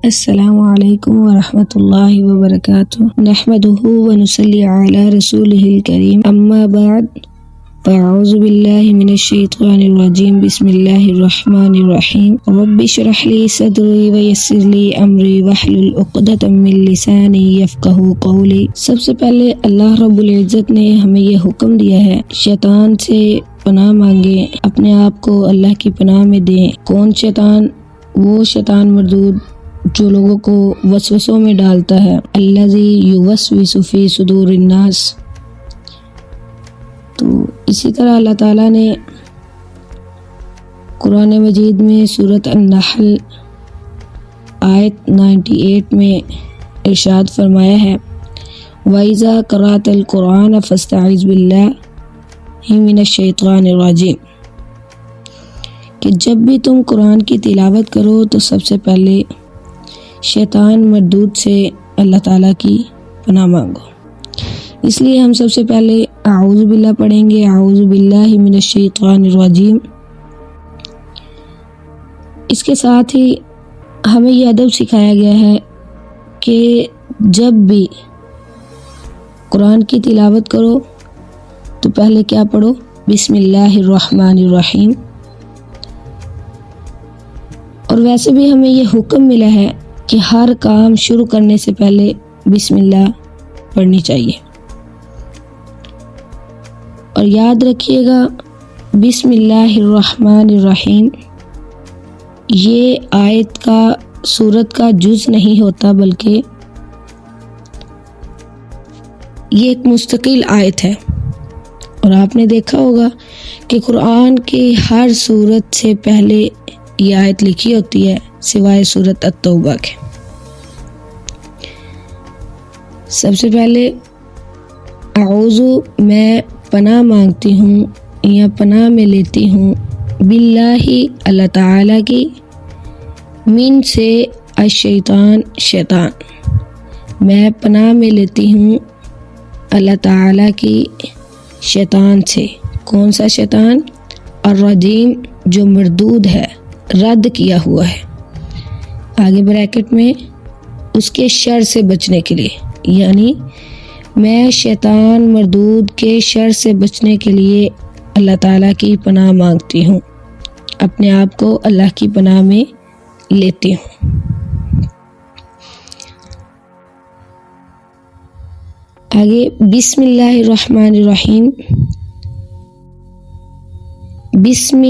السلام علیکم ورحمۃ اللہ وبرکاتہ نحمدہ ونصلی علی رسولہ الکریم اما بعد فاعوذ باللہ من الشیطان الرجیم بسم اللہ الرحمن الرحیم رب اشرح لی صدری ویسر لی امری واحلل عقدۃ من لسانی یفقہوا قولی۔ سب سے پہلے اللہ رب العزت نے ہمیں یہ حکم دیا ہے شیطان سے پناہ مانگیں، اپنے آپ کو اللہ کی پناہ میں دیں۔ کون شیطان؟ وہ شیطان مردود جو لوگوں کو وسوسوں میں ڈالتا ہے، الذی یوسوس فی صدور الناس۔ تو اسی طرح اللہ تعالیٰ نے قرآن مجید میں سورۃ النحل آیت 98 میں ارشاد فرمایا ہے وَإِذَا قَرَأْتَ الْقُرْآنَ فَاسْتَعِذْ بِاللَّهِ مِنَ الشَّيْطَانِ الرَّجِيمِ کہ جب بھی تم قرآن کی تلاوت کرو تو سب سے پہلے شیطان مردود سے اللہ تعالیٰ کی پناہ مانگو۔ اس لیے ہم سب سے پہلے اعوذ باللہ پڑھیں گے، اعوذ باللہ من الشیطان الرجیم۔ اس کے ساتھ ہی ہمیں یہ ادب سکھایا گیا ہے کہ جب بھی قرآن کی تلاوت کرو تو پہلے کیا پڑھو؟ بسم اللہ الرحمن الرحیم۔ اور ویسے بھی ہمیں یہ حکم ملا ہے کہ ہر کام شروع کرنے سے پہلے بسم اللہ پڑھنی چاہیے۔ اور یاد رکھیے گا بسم اللہ الرحمن الرحیم یہ آیت کا سورت کا جز نہیں ہوتا، بلکہ یہ ایک مستقل آیت ہے۔ اور آپ نے دیکھا ہوگا کہ قرآن کے ہر سورت سے پہلے یہ آیت لکھی ہوتی ہے سوائے سورۃ التوبہ کے۔ سب سے پہلے اعوذ میں پناہ مانگتی ہوں یا پناہ میں لیتی ہوں باللہ اللہ تعالیٰ کی، من سے الشیطان شیطان، میں پناہ میں لیتی ہوں اللہ تعالیٰ کی شیطان سے۔ کون سا شیطان؟ الرجیم جو مردود ہے، رد کیا ہوا ہے، آگے بریکٹ میں اس کے شر سے بچنے کے لیے، یعنی میں شیطان مردود کے شر سے بچنے کے لیے اللہ تعالیٰ کی پناہ مانگتی ہوں، اپنے آپ کو اللہ کی پناہ میں لیتی ہوں۔ آگے بسم اللہ الرحمن الرحیم، بسم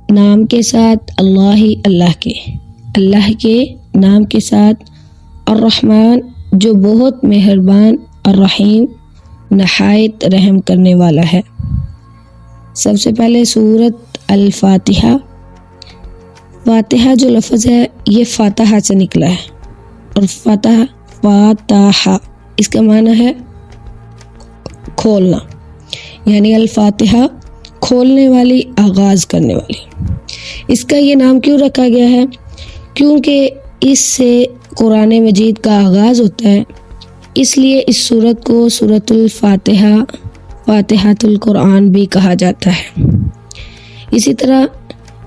نام کے ساتھ اللہ کے نام کے ساتھ الرحمن جو بہت مہربان، الرحیم نہایت رحم کرنے والا ہے۔ سب سے پہلے سورۃ الفاتحہ، فاتحہ جو لفظ ہے یہ فاتحہ سے نکلا ہے، اور فاتحہ اس کا معنی ہے کھولنا، یعنی الفاتحہ کھولنے والی، آغاز کرنے والی۔ اس کا یہ نام کیوں رکھا گیا ہے؟ کیونکہ اس سے قرآن مجید کا آغاز ہوتا ہے، اس لیے اس سورت کو سورۃ الفاتحہ، فاتحۃ القرآن بھی کہا جاتا ہے۔ اسی طرح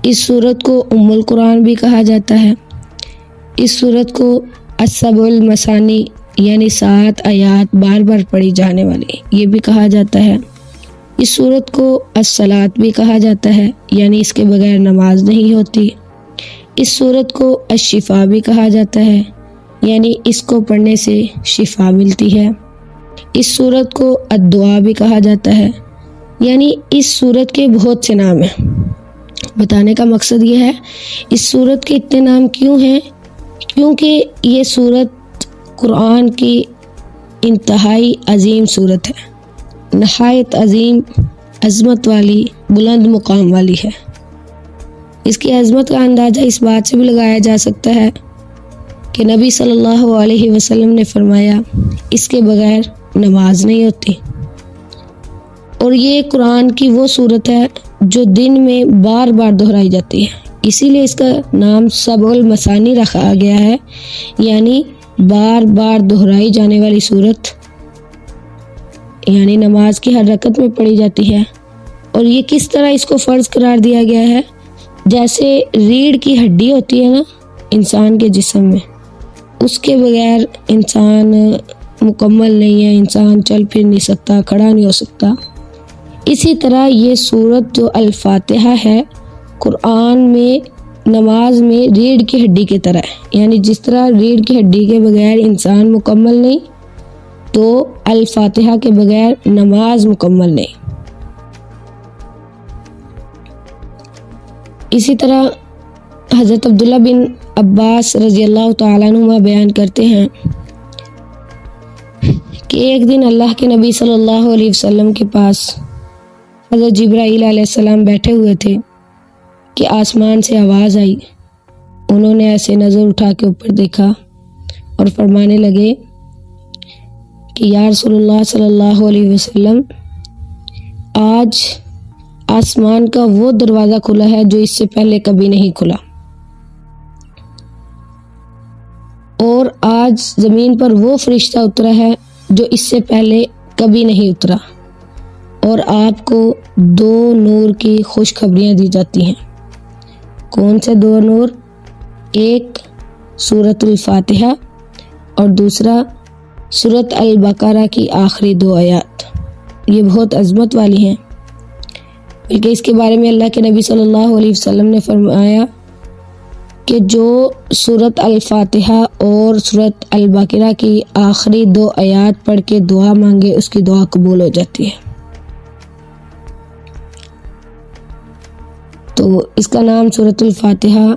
اس سورت کو ام القرآن بھی کہا جاتا ہے۔ اس سورت کو السبع المثانی یعنی 7 آیات بار بار پڑھی جانے والی یہ بھی کہا جاتا ہے۔ اس سورت کو الصلاۃ بھی کہا جاتا ہے، یعنی اس کے بغیر نماز نہیں ہوتی۔ اس سورت کو الشفا بھی کہا جاتا ہے، یعنی اس کو پڑھنے سے شفا ملتی ہے۔ اس سورت کو الدعا بھی کہا جاتا ہے، یعنی اس سورت کے بہت سے نام ہیں۔ بتانے کا مقصد یہ ہے اس سورت کے اتنے نام کیوں ہیں؟ کیونکہ یہ سورت قرآن کی انتہائی عظیم سورت ہے، نہایت عظیم، عظمت والی، بلند مقام والی ہے۔ اس کی عظمت کا اندازہ اس بات سے بھی لگایا جا سکتا ہے کہ نبی صلی اللہ علیہ وسلم نے فرمایا اس کے بغیر نماز نہیں ہوتی۔ اور یہ قرآن کی وہ سورت ہے جو دن میں بار بار دہرائی جاتی ہے، اسی لیے اس کا نام سبع المثانی رکھا گیا ہے، یعنی بار بار دہرائی جانے والی سورت، یعنی نماز کی ہر رکعت میں پڑھی جاتی ہے۔ اور یہ کس طرح اس کو فرض قرار دیا گیا ہے؟ جیسے ریڑھ کی ہڈی ہوتی ہے نا انسان کے جسم میں، اس کے بغیر انسان مکمل نہیں ہے، انسان چل پھر نہیں سکتا، کھڑا نہیں ہو سکتا۔ اسی طرح یہ سورت جو الفاتحہ ہے قرآن میں نماز میں ریڑھ کی ہڈی کی طرح ہے، یعنی جس طرح ریڑھ کی ہڈی کے بغیر انسان مکمل نہیں، تو الفاتحہ کے بغیر نماز مکمل نہیں۔ اسی طرح حضرت عبداللہ بن عباس رضی اللہ تعالیٰ عنہما بیان کرتے ہیں کہ ایک دن اللہ کے نبی صلی اللہ علیہ وسلم کے پاس حضرت جبرائیل علیہ السلام بیٹھے ہوئے تھے کہ آسمان سے آواز آئی۔ انہوں نے ایسے نظر اٹھا کے اوپر دیکھا اور فرمانے لگے کہ یا رسول اللہ صلی اللہ علیہ وسلم، آج آسمان کا وہ دروازہ کھلا ہے جو اس سے پہلے کبھی نہیں کھلا، اور آج زمین پر وہ فرشتہ اترا ہے جو اس سے پہلے کبھی نہیں اترا، اور آپ کو 2 نور کی خوشخبریاں دی جاتی ہیں۔ کون سے 2 نور؟ ایک سورۃ الفاتحہ اور دوسرا سورۃ البقرہ کی آخری 2 آیات۔ یہ بہت عظمت والی ہیں، بلکہ اس کے بارے میں اللہ کے نبی صلی اللہ علیہ وسلم نے فرمایا کہ جو سورۃ الفاتحہ اور سورۃ البقرہ کی آخری 2 آیات پڑھ کے دعا مانگے اس کی دعا قبول ہو جاتی ہے۔ تو اس کا نام سورۃ الفاتحہ،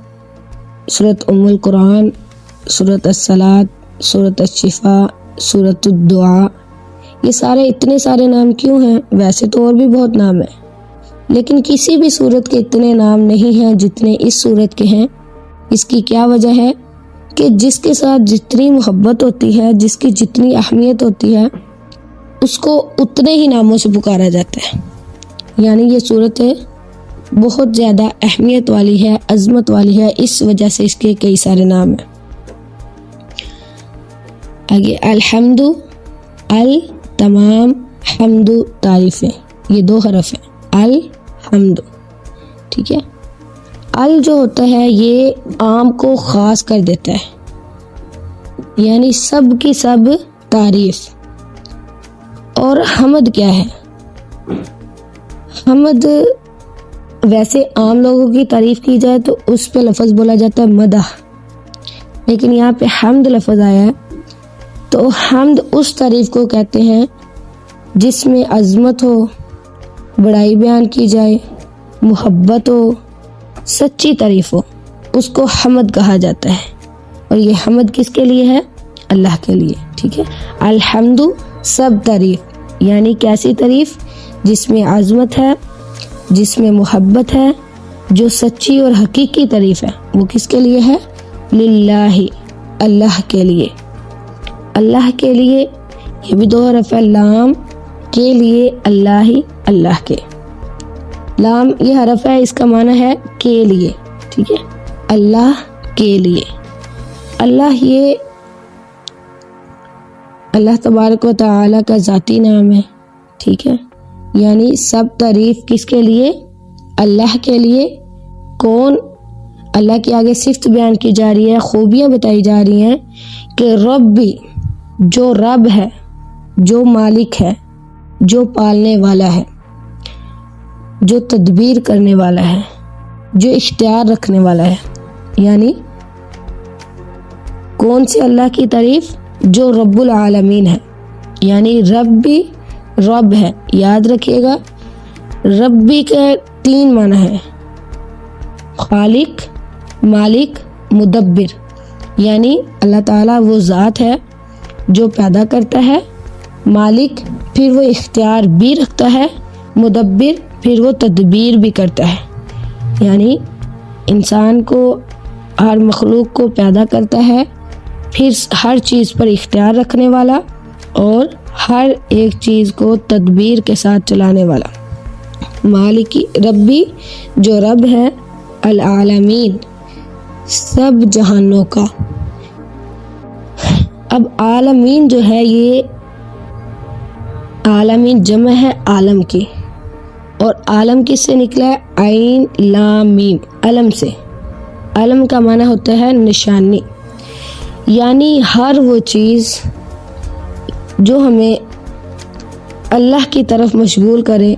سورۃ ام القرآن، سورۃ الصلاۃ، سورۃ الشفاء، سورۃ الدعاء، یہ سارے اتنے سارے نام کیوں ہیں؟ ویسے تو اور بھی بہت نام ہیں، لیکن کسی بھی سورت کے اتنے نام نہیں ہیں جتنے اس سورت کے ہیں۔ اس کی کیا وجہ ہے؟ کہ جس کے ساتھ جتنی محبت ہوتی ہے، جس کی جتنی اہمیت ہوتی ہے، اس کو اتنے ہی ناموں سے پکارا جاتا ہے۔ یعنی یہ سورت بہت زیادہ اہمیت والی ہے، عظمت والی ہے، اس وجہ سے اس کے کئی سارے نام ہیں۔ آگے الحمد، تمام، حمد تعریفیں، یہ 2 حرف ہیں، الحمد، ٹھیک ہے۔ جو ہوتا ہے یہ عام کو خاص کر دیتا ہے، یعنی سب کی سب تعریف۔ اور حمد کیا ہے؟ حمد ویسے عام لوگوں کی تعریف کی جائے تو اس پہ لفظ بولا جاتا ہے مدح، لیکن یہاں پہ حمد لفظ آیا ہے، تو حمد اس تعریف کو کہتے ہیں جس میں عظمت ہو، بڑائی بیان کی جائے، محبت ہو، سچی تعریف ہو، اس کو حمد کہا جاتا ہے۔ اور یہ حمد کس کے لیے ہے؟ اللہ کے لیے، ٹھیک ہے۔ الحمد سب تعریف، یعنی کیسی تعریف؟ جس میں عظمت ہے، جس میں محبت ہے، جو سچی اور حقیقی تعریف ہے، وہ کس کے لیے ہے؟ للہ، اللہ کے لیے۔ اللہ کے لیے، یہ بھی 2 حرف ہے، لام کے لیے، اللہ، اللہ کے۔ لام یہ حرف ہے، اس کا معنی ہے کے لیے، ٹھیک ہے، اللہ کے لیے۔ اللہ یہ اللہ تبارک و تعالی کا ذاتی نام ہے، ٹھیک ہے، یعنی سب تعریف کس کے لیے؟ اللہ کے لیے۔ کون؟ اللہ کی آگے صفت بیان کی جا رہی ہے، خوبیاں بتائی جا رہی ہیں کہ ربی، جو رب ہے، جو مالک ہے، جو پالنے والا ہے، جو تدبیر کرنے والا ہے، جو اختیار رکھنے والا ہے۔ یعنی کون سے اللہ کی تعریف؟ جو رب العالمین ہے، یعنی رب بھی رب ہے۔ یاد رکھیے گا، ربی کا 3 معنی ہے، خالق، مالک، مدبر۔ یعنی اللہ تعالیٰ وہ ذات ہے جو پیدا کرتا ہے، مالک پھر وہ اختیار بھی رکھتا ہے، مدبر پھر وہ تدبیر بھی کرتا ہے۔ یعنی انسان کو، ہر مخلوق کو پیدا کرتا ہے، پھر ہر چیز پر اختیار رکھنے والا، اور ہر ایک چیز کو تدبیر کے ساتھ چلانے والا۔ مالکی، ربی جو رب ہے، العالمین سب جہانوں کا۔ اب عالمین جو ہے، یہ عالمین جمع ہے عالم کی، اور عالم کس سے نکلا ہے؟ عین لام میم، علم سے۔ علم کا معنی ہوتا ہے نشانی، یعنی ہر وہ چیز جو ہمیں اللہ کی طرف مشغول کرے،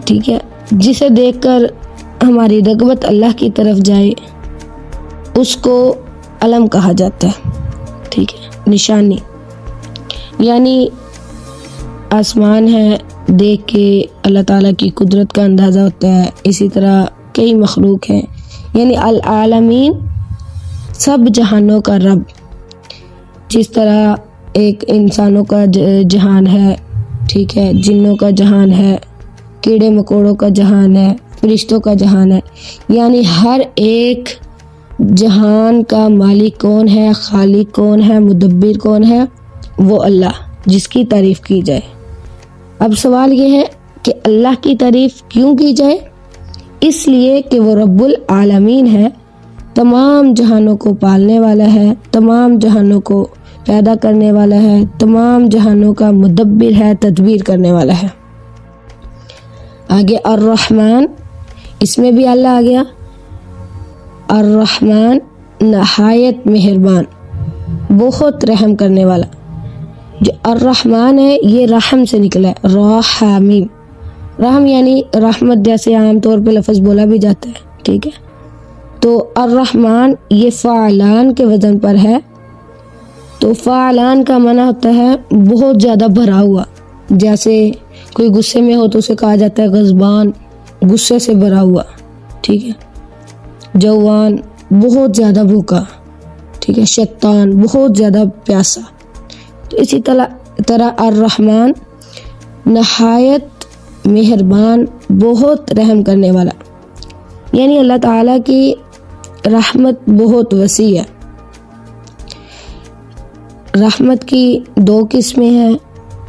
ٹھیک ہے، جسے دیکھ کر ہماری رغبت اللہ کی طرف جائے، اس کو علم کہا جاتا ہے، ٹھیک ہے، نشانی۔ یعنی آسمان ہے، دیکھ کے اللہ تعالیٰ کی قدرت کا اندازہ ہوتا ہے، اسی طرح کئی مخلوق ہیں، یعنی العالمین، سب جہانوں کا رب۔ جس طرح ایک انسانوں کا جہان ہے، ٹھیک ہے، جنوں کا جہان ہے، کیڑے مکوڑوں کا جہان ہے، فرشتوں کا جہان ہے، یعنی ہر ایک جہان کا مالک کون ہے، خالق کون ہے، مدبر کون ہے؟ وہ اللہ، جس کی تعریف کی جائے۔ اب سوال یہ ہے کہ اللہ کی تعریف کیوں کی جائے؟ اس لیے کہ وہ رب العالمین ہے، تمام جہانوں کو پالنے والا ہے، تمام جہانوں کو پیدا کرنے والا ہے، تمام جہانوں کا مدبر ہے، تدبیر کرنے والا ہے۔ آگے الرحمن، اس میں بھی اللہ آ گیا۔ الرحمن نہایت مہربان، بہت رحم کرنے والا۔ جو الرحمن ہے یہ رحم سے نکلا ہے، رحمیم، رحم یعنی رحمت، جیسے عام طور پہ لفظ بولا بھی جاتا ہے، ٹھیک ہے۔ تو الرحمن یہ فعلان کے وزن پر ہے، تو فعلان کا معنی ہوتا ہے بہت زیادہ بھرا ہوا۔ جیسے کوئی غصے میں ہو تو اسے کہا جاتا ہے غضبان، غصے سے بھرا ہوا، ٹھیک ہے۔ جوان، بہت زیادہ بھوکا، ٹھیک ہے۔ شیطان، بہت زیادہ پیاسا۔ تو اسی طرح الرحمن نہایت مہربان، بہت رحم کرنے والا، یعنی اللہ تعالیٰ کی رحمت بہت وسیع ہے۔ رحمت کی دو قسمیں ہیں،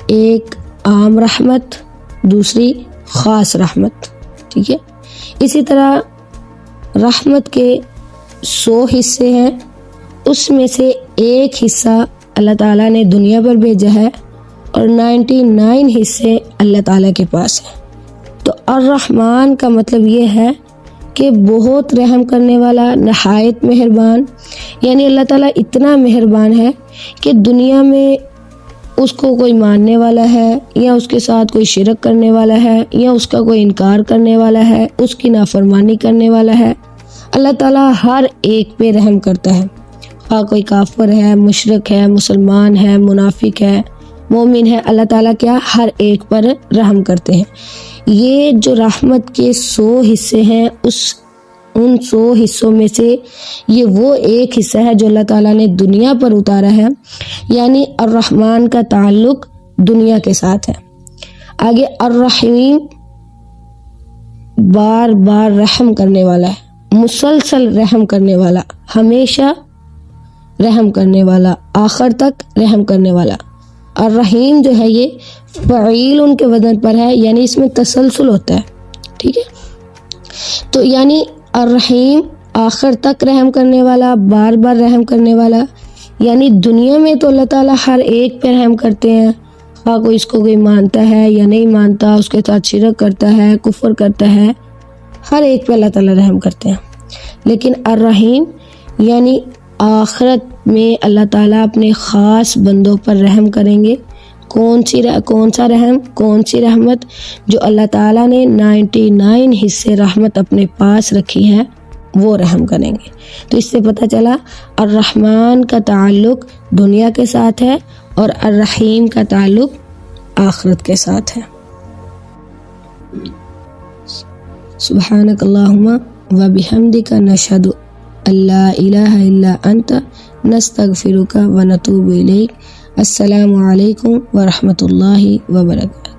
ایک عام رحمت، دوسری خاص رحمت، ٹھیک ہے۔ اسی طرح رحمت کے 100 حصے ہیں، اس میں سے ایک حصہ اللہ تعالیٰ نے دنیا پر بھیجا ہے اور 99 حصے اللہ تعالیٰ کے پاس ہیں۔ تو الرحمن کا مطلب یہ ہے کہ بہت رحم کرنے والا، نہایت مہربان، یعنی اللہ تعالیٰ اتنا مہربان ہے کہ دنیا میں اس کو کوئی ماننے والا ہے یا اس کے ساتھ کوئی شرک کرنے والا ہے یا اس کا کوئی انکار کرنے والا ہے، اس کی نافرمانی کرنے والا ہے، اللہ تعالیٰ ہر ایک پہ رحم کرتا ہے، خواہ کوئی کافر ہے، مشرک ہے، مسلمان ہے، منافق ہے، مومن ہے، اللہ تعالیٰ کیا ہر ایک پر رحم کرتے ہیں۔ یہ جو رحمت کے 100 حصے ہیں، ان 100 حصوں میں سے یہ وہ ایک حصہ ہے جو اللہ تعالیٰ نے دنیا پر اتارا ہے، یعنی الرحمن کا تعلق دنیا کے ساتھ ہے۔ آگے الرحیم، بار بار رحم کرنے والا ہے، مسلسل رحم کرنے والا، ہمیشہ رحم کرنے والا، آخر تک رحم کرنے والا۔ الرحیم جو ہے یہ فعیل ان کے وزن پر ہے، یعنی اس میں تسلسل ہوتا ہے، ٹھیک ہے۔ تو یعنی الرحیم آخر تک رحم کرنے والا، بار بار رحم کرنے والا، یعنی دنیا میں تو اللہ تعالیٰ ہر ایک پہ رحم کرتے ہیں، خواہ کوئی اس کو کوئی مانتا ہے یا نہیں مانتا، اس کے ساتھ شرک کرتا ہے، کفر کرتا ہے، ہر ایک پہ اللہ تعالیٰ رحم کرتے ہیں۔ لیکن الرحیم یعنی آخرت میں اللہ تعالیٰ اپنے خاص بندوں پر رحم کریں گے۔ کون سا رحم، کون سی رحمت؟ جو اللہ تعالیٰ نے 99 حصے رحمت اپنے پاس رکھی ہے، وہ رحم کریں گے۔ تو اس سے پتہ چلا الرحمن کا تعلق دنیا کے ساتھ ہے اور الرحیم کا تعلق آخرت کے ساتھ ہے۔ سبحانک اللہم و بحمدک نشہد ان لا الہ الا انت نستغفرک و نتوب الیک۔ السلام علیکم ورحمۃ اللہ وبرکاتہ۔